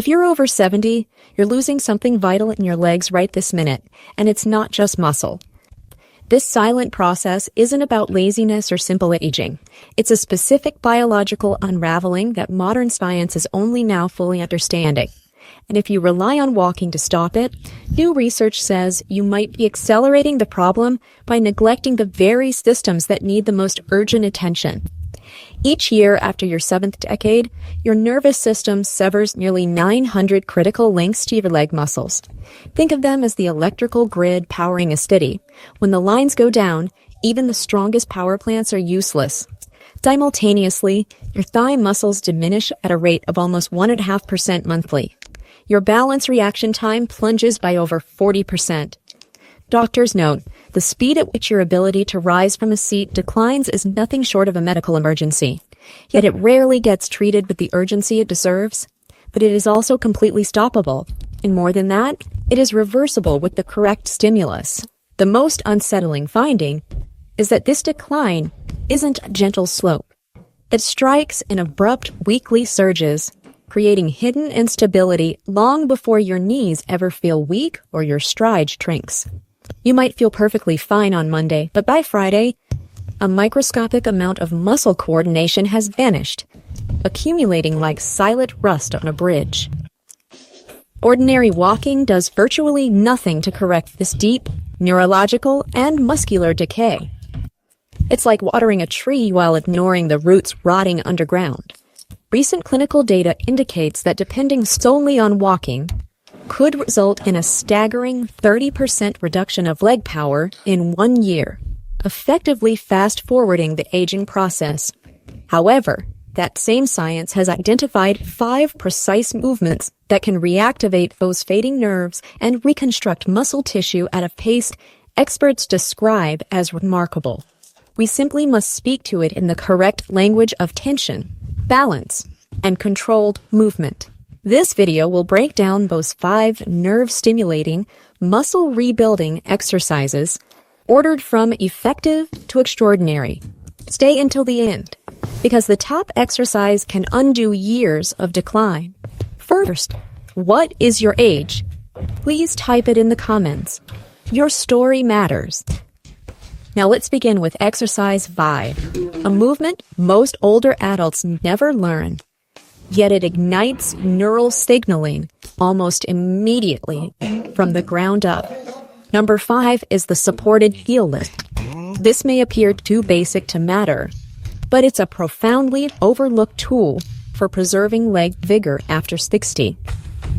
If you're over 70, you're losing something vital in your legs right this minute, and it's not just muscle. This silent process isn't about laziness or simple aging. It's a specific biological unraveling that modern science is only now fully understanding. And if you rely on walking to stop it, new research says you might be accelerating the problem by neglecting the very systems that need the most urgent attention. Each year after your 7th decade, your nervous system severs nearly 900 critical links to your leg muscles. Think of them as the electrical grid powering a city. When the lines go down, even the strongest power plants are useless. Simultaneously, your thigh muscles diminish at a rate of almost 1.5% monthly. Your balance reaction time plunges by over 40%. Doctors note, the speed at which your ability to rise from a seat declines is nothing short of a medical emergency. Yet it rarely gets treated with the urgency it deserves. But it is also completely stoppable. And more than that, it is reversible with the correct stimulus. The most unsettling finding is that this decline isn't a gentle slope. It strikes in abrupt weekly surges, creating hidden instability long before your knees ever feel weak or your stride shrinks. You might feel perfectly fine on Monday, but by Friday, a microscopic amount of muscle coordination has vanished, accumulating like silent rust on a bridge. Ordinary walking does virtually nothing to correct this deep, neurological, and muscular decay. It's like watering a tree while ignoring the roots rotting underground. Recent clinical data indicates that depending solely on walking could result in a staggering 30% reduction of leg power in 1 year, effectively fast-forwarding the aging process. However, that same science has identified 5 precise movements that can reactivate those fading nerves and reconstruct muscle tissue at a pace experts describe as remarkable. We simply must speak to it in the correct language of tension, balance, and controlled movement. This video will break down those 5 nerve-stimulating, muscle-rebuilding exercises ordered from effective to extraordinary. Stay until the end, because the top exercise can undo years of decline. First, what is your age? Please type it in the comments. Your story matters. Now let's begin with exercise 5, a movement most older adults never learn. Yet it ignites neural signaling almost immediately from the ground up. Number 5 is the supported heel lift. This may appear too basic to matter, but it's a profoundly overlooked tool for preserving leg vigor after 60.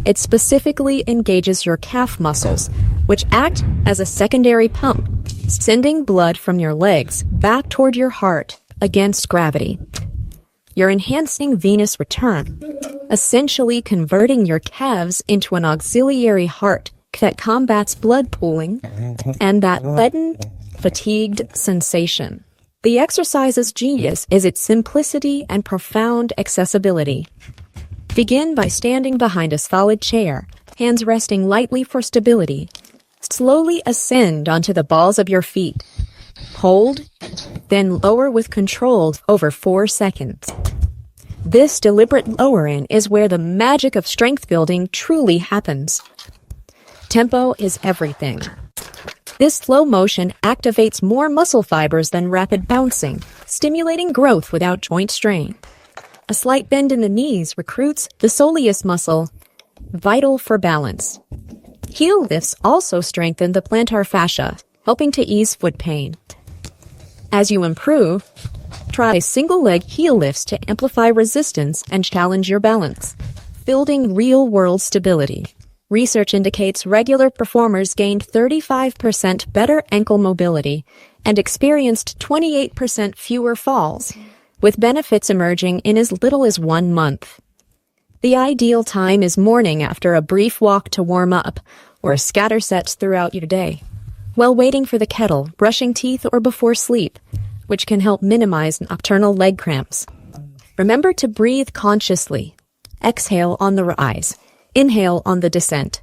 It specifically engages your calf muscles, which act as a secondary pump, sending blood from your legs back toward your heart against gravity. You're enhancing venous return, essentially converting your calves into an auxiliary heart that combats blood pooling and that leaden, fatigued sensation. The exercise's genius is its simplicity and profound accessibility. Begin by standing behind a solid chair, hands resting lightly for stability. Slowly ascend onto the balls of your feet. Hold, then lower with control over 4 seconds. This deliberate lowering is where the magic of strength building truly happens. Tempo is everything. This slow motion activates more muscle fibers than rapid bouncing, stimulating growth without joint strain. A slight bend in the knees recruits the soleus muscle, vital for balance. Heel lifts also strengthen the plantar fascia, helping to ease foot pain. As you improve, try single-leg heel lifts to amplify resistance and challenge your balance, building real-world stability. Research indicates regular performers gained 35% better ankle mobility and experienced 28% fewer falls, with benefits emerging in as little as 1 month. The ideal time is morning after a brief walk to warm up, or scatter sets throughout your day, while waiting for the kettle, brushing teeth, or before sleep, which can help minimize nocturnal leg cramps. Remember to breathe consciously. Exhale on the rise. Inhale on the descent.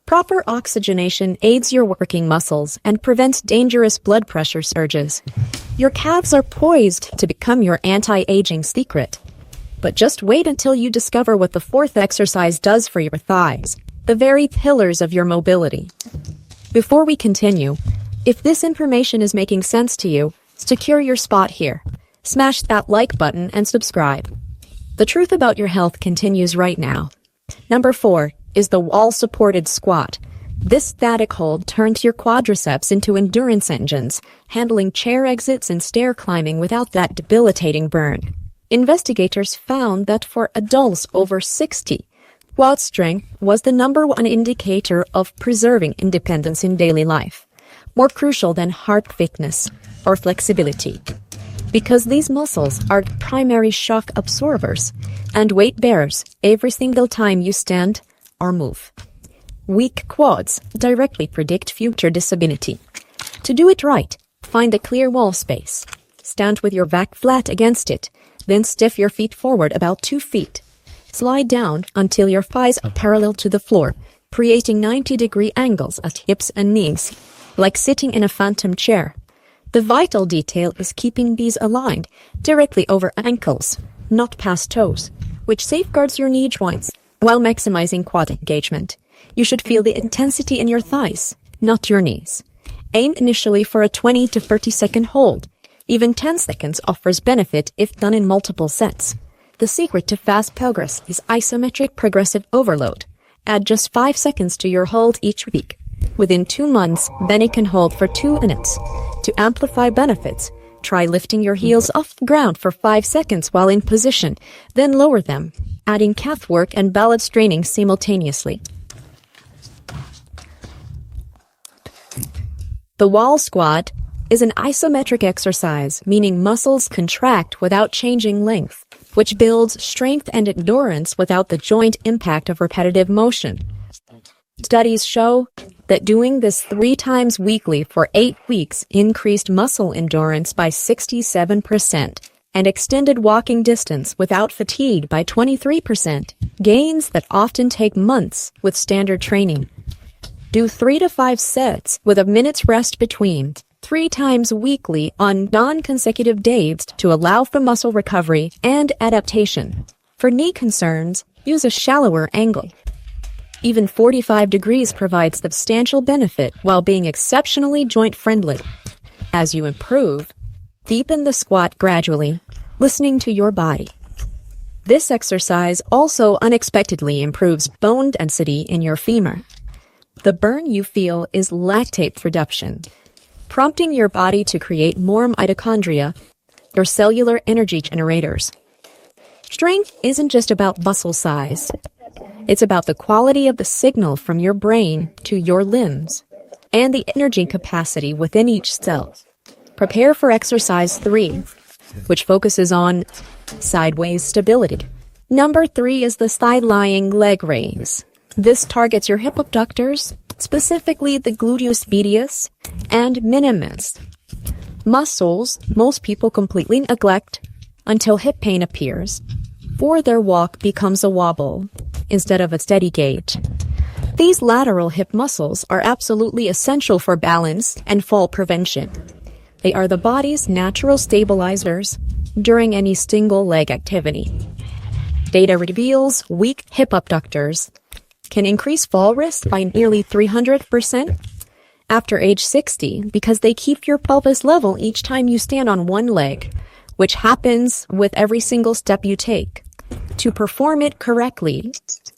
Proper oxygenation aids your working muscles and prevents dangerous blood pressure surges. Your calves are poised to become your anti-aging secret. But just wait until you discover what the fourth exercise does for your thighs, the very pillars of your mobility. Before we continue, if this information is making sense to you, secure your spot here. Smash that like button and subscribe. The truth about your health continues right now. Number 4 is the wall-supported squat. This static hold turns your quadriceps into endurance engines, handling chair exits and stair climbing without that debilitating burn. Investigators found that for adults over 60, quad strength was the #1 indicator of preserving independence in daily life, more crucial than heart thickness or flexibility. Because these muscles are primary shock absorbers and weight bearers every single time you stand or move. Weak quads directly predict future disability. To do it right, find a clear wall space. Stand with your back flat against it, then stiff your feet forward about 2 feet. Slide down until your thighs are parallel to the floor, creating 90-degree angles at hips and knees, like sitting in a phantom chair. The vital detail is keeping these aligned directly over ankles, not past toes, which safeguards your knee joints while maximizing quad engagement. You should feel the intensity in your thighs, not your knees. Aim initially for a 20 to 30-second hold. Even 10 seconds offers benefit if done in multiple sets. The secret to fast progress is isometric progressive overload. Add just 5 seconds to your hold each week. Within 2 months, Benny can hold for 2 minutes. To amplify benefits, try lifting your heels off the ground for 5 seconds while in position, then lower them, adding calf work and balance training simultaneously. The wall squat is an isometric exercise, meaning muscles contract without changing length, which builds strength and endurance without the joint impact of repetitive motion. Studies show that doing this 3 times weekly for 8 weeks increased muscle endurance by 67% and extended walking distance without fatigue by 23%, gains that often take months with standard training. Do 3 to 5 sets with a minute's rest between, 3 times weekly on non-consecutive days to allow for muscle recovery and adaptation. For knee concerns, use a shallower angle. Even 45 degrees provides substantial benefit while being exceptionally joint-friendly. As you improve, deepen the squat gradually, listening to your body. This exercise also unexpectedly improves bone density in your femur. The burn you feel is lactate production, prompting your body to create more mitochondria, your cellular energy generators. Strength isn't just about muscle size. It's about the quality of the signal from your brain to your limbs and the energy capacity within each cell. Prepare for exercise 3, which focuses on sideways stability. Number 3 is the side-lying leg raise. This targets your hip abductors, specifically the gluteus medius and minimus, muscles most people completely neglect until hip pain appears, or their walk becomes a wobble instead of a steady gait. These lateral hip muscles are absolutely essential for balance and fall prevention. They are the body's natural stabilizers during any single leg activity. Data reveals weak hip abductors can increase fall risk by nearly 300% after age 60 because they keep your pelvis level each time you stand on one leg, which happens with every single step you take. To perform it correctly,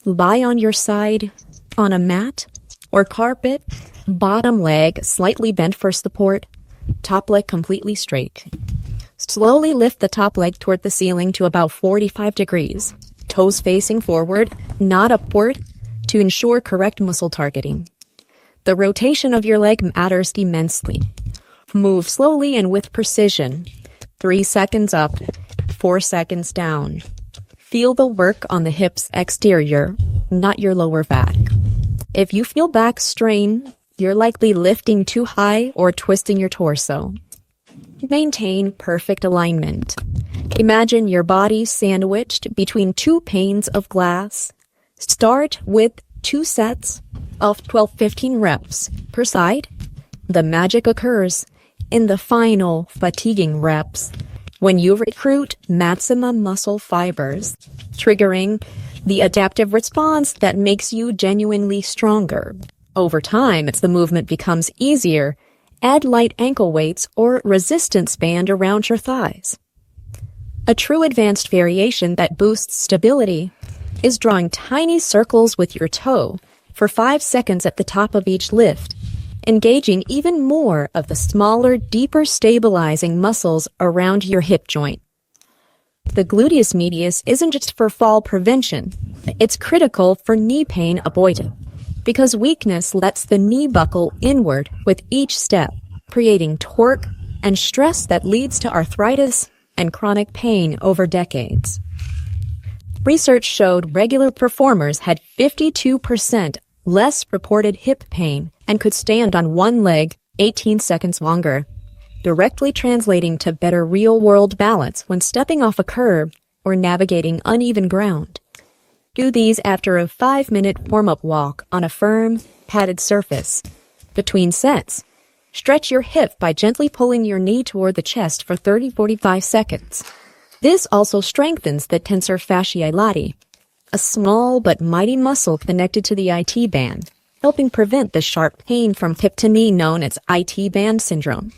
lie on your side on a mat or carpet, bottom leg slightly bent for support, top leg completely straight. Slowly lift the top leg toward the ceiling to about 45 degrees, toes facing forward, not upward, to ensure correct muscle targeting. The rotation of your leg matters immensely. Move slowly and with precision. 3 seconds up, 4 seconds down. Feel the work on the hips exterior, not your lower back. If you feel back strain, you're likely lifting too high or twisting your torso. Maintain perfect alignment. Imagine your body sandwiched between 2 panes of glass. Start with 2 sets of 12-15 reps per side. The magic occurs in the final fatiguing reps. when you recruit maximum muscle fibers, triggering the adaptive response that makes you genuinely stronger. Over time, as the movement becomes easier, add light ankle weights or resistance band around your thighs. A true advanced variation that boosts stability is drawing tiny circles with your toe for 5 seconds at the top of each lift, engaging even more of the smaller, deeper stabilizing muscles around your hip joint. The gluteus medius isn't just for fall prevention, it's critical for knee pain avoidance, because weakness lets the knee buckle inward with each step, creating torque and stress that leads to arthritis and chronic pain over decades. Research showed regular performers had 52% less reported hip pain and could stand on one leg 18 seconds longer, directly translating to better real-world balance when stepping off a curb or navigating uneven ground. Do these after a 5-minute warm-up walk on a firm, padded surface. Between sets, stretch your hip by gently pulling your knee toward the chest for 30-45 seconds. This also strengthens the tensor fasciae lati, a small but mighty muscle connected to the IT band, helping prevent the sharp pain from hip to knee known as IT band syndrome.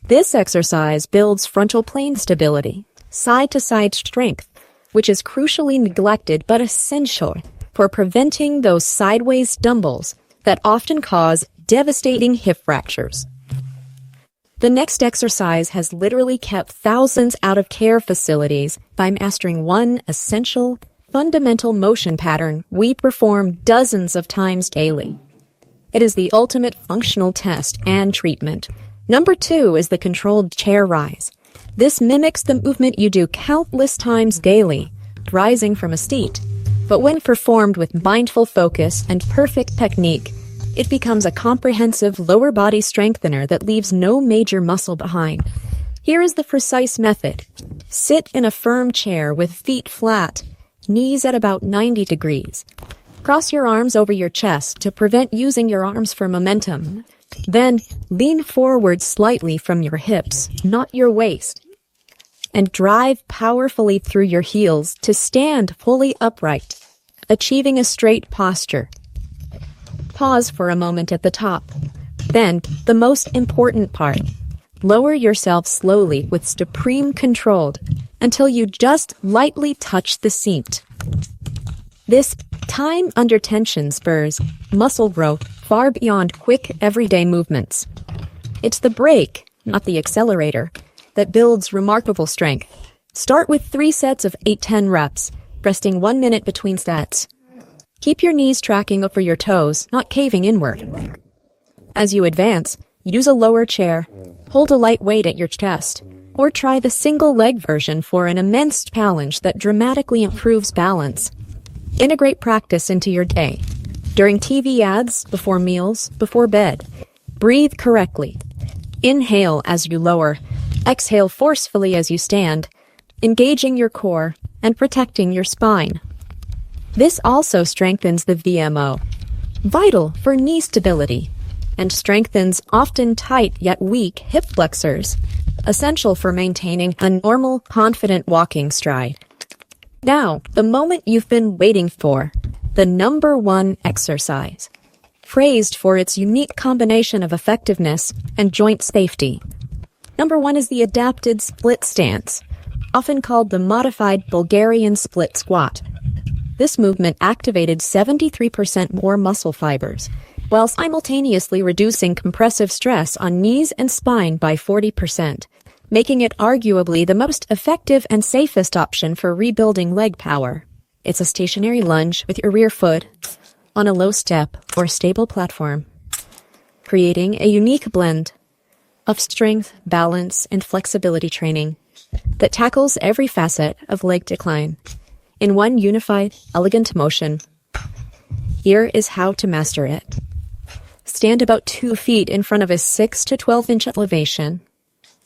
This exercise builds frontal plane stability, side-to-side strength, which is crucially neglected but essential for preventing those sideways stumbles that often cause devastating hip fractures. The next exercise has literally kept thousands out of care facilities by mastering one essential, fundamental motion pattern we perform dozens of times daily. It is the ultimate functional test and treatment. Number 2 is the controlled chair rise. This mimics the movement you do countless times daily, rising from a seat. But when performed with mindful focus and perfect technique, it becomes a comprehensive lower body strengthener that leaves no major muscle behind. Here is the precise method. Sit in a firm chair with feet flat, knees at about 90 degrees. Cross your arms over your chest to prevent using your arms for momentum. Then lean forward slightly from your hips, not your waist, and drive powerfully through your heels to stand fully upright, achieving a straight posture. Pause for a moment at the top. Then, the most important part. Lower yourself slowly with supreme control until you just lightly touch the seat. This time under tension spurs muscle growth far beyond quick everyday movements. It's the brake, not the accelerator, that builds remarkable strength. Start with 3 sets of 8-10 reps, resting 1 minute between sets. Keep your knees tracking over your toes, not caving inward. As you advance, use a lower chair, hold a light weight at your chest, or try the single leg version for an immense challenge that dramatically improves balance. Integrate practice into your day. During TV ads, before meals, before bed. Breathe correctly. Inhale as you lower. Exhale forcefully as you stand, engaging your core and protecting your spine. This also strengthens the VMO, vital for knee stability, and strengthens often tight yet weak hip flexors, essential for maintaining a normal, confident walking stride. Now, the moment you've been waiting for, the number 1 exercise, praised for its unique combination of effectiveness and joint safety. Number 1 is the adapted split stance, often called the modified Bulgarian split squat. This movement activated 73% more muscle fibers, while simultaneously reducing compressive stress on knees and spine by 40%, making it arguably the most effective and safest option for rebuilding leg power. It's a stationary lunge with your rear foot on a low step or stable platform, creating a unique blend of strength, balance, and flexibility training that tackles every facet of leg decline in one unified, elegant motion. Here is how to master it. Stand about 2 feet in front of a 6 to 12 inch elevation,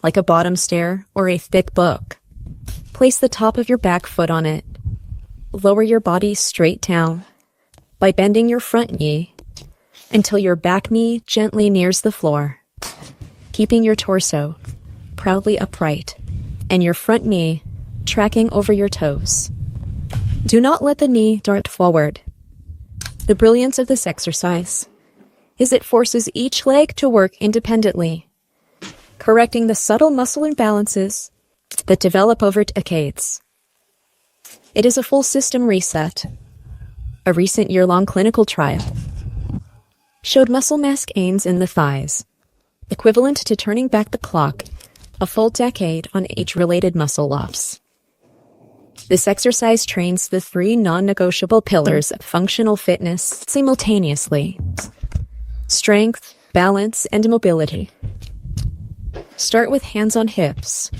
like a bottom stair or a thick book. Place the top of your back foot on it. Lower your body straight down by bending your front knee until your back knee gently nears the floor, keeping your torso proudly upright. and your front knee tracking over your toes. Do not let the knee dart forward. The brilliance of this exercise is it forces each leg to work independently, correcting the subtle muscle imbalances that develop over decades. It is a full system reset. A recent year-long clinical trial showed muscle mass gains in the thighs, equivalent to turning back the clock a full decade on age-related muscle loss. This exercise trains the 3 non-negotiable pillars of functional fitness simultaneously: strength, balance, and mobility. Start with hands on hips,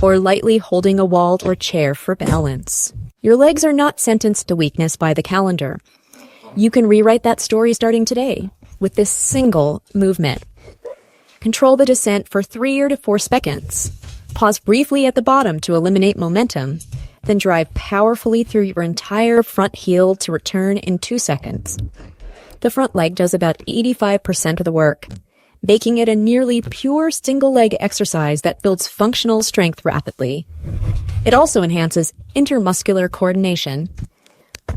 or lightly holding a wall or chair for balance. Your legs are not sentenced to weakness by the calendar. You can rewrite that story starting today with this single movement. Control the descent for 3 or 4 seconds. Pause briefly at the bottom to eliminate momentum, then drive powerfully through your entire front heel to return in 2 seconds. The front leg does about 85% of the work, making it a nearly pure single-leg exercise that builds functional strength rapidly. It also enhances intermuscular coordination.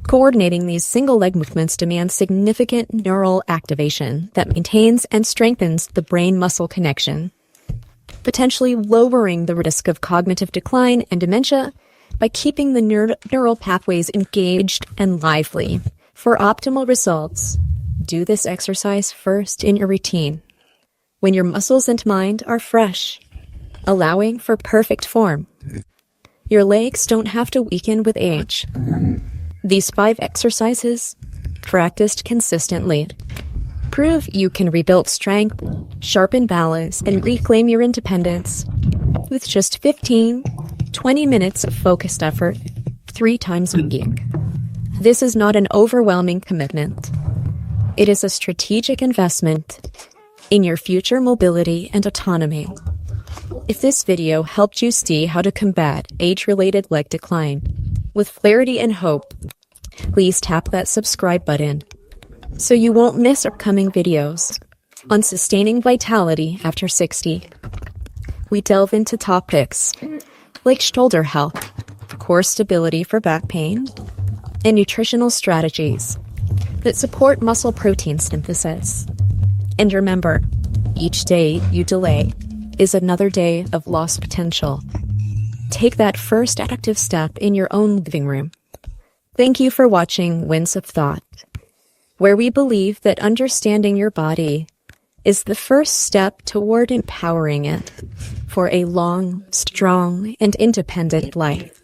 Coordinating these single-leg movements demands significant neural activation that maintains and strengthens the brain-muscle connection, potentially lowering the risk of cognitive decline and dementia by keeping the neural pathways engaged and lively. For optimal results, do this exercise first in your routine, when your muscles and mind are fresh, allowing for perfect form. Your legs don't have to weaken with age. These 5 exercises, practiced consistently, prove you can rebuild strength, sharpen balance, and reclaim your independence with just 15-20 minutes of focused effort 3 times a week. This is not an overwhelming commitment. It is a strategic investment in your future mobility and autonomy. If this video helped you see how to combat age-related leg decline with clarity and hope, please tap that subscribe button so you won't miss upcoming videos on sustaining vitality after 60. We delve into topics like shoulder health, core stability for back pain, and nutritional strategies that support muscle protein synthesis. And remember, each day you delay is another day of lost potential. Take that first active step in your own living room. Thank you for watching Winds of Thought, where we believe that understanding your body is the first step toward empowering it for a long, strong, and independent life.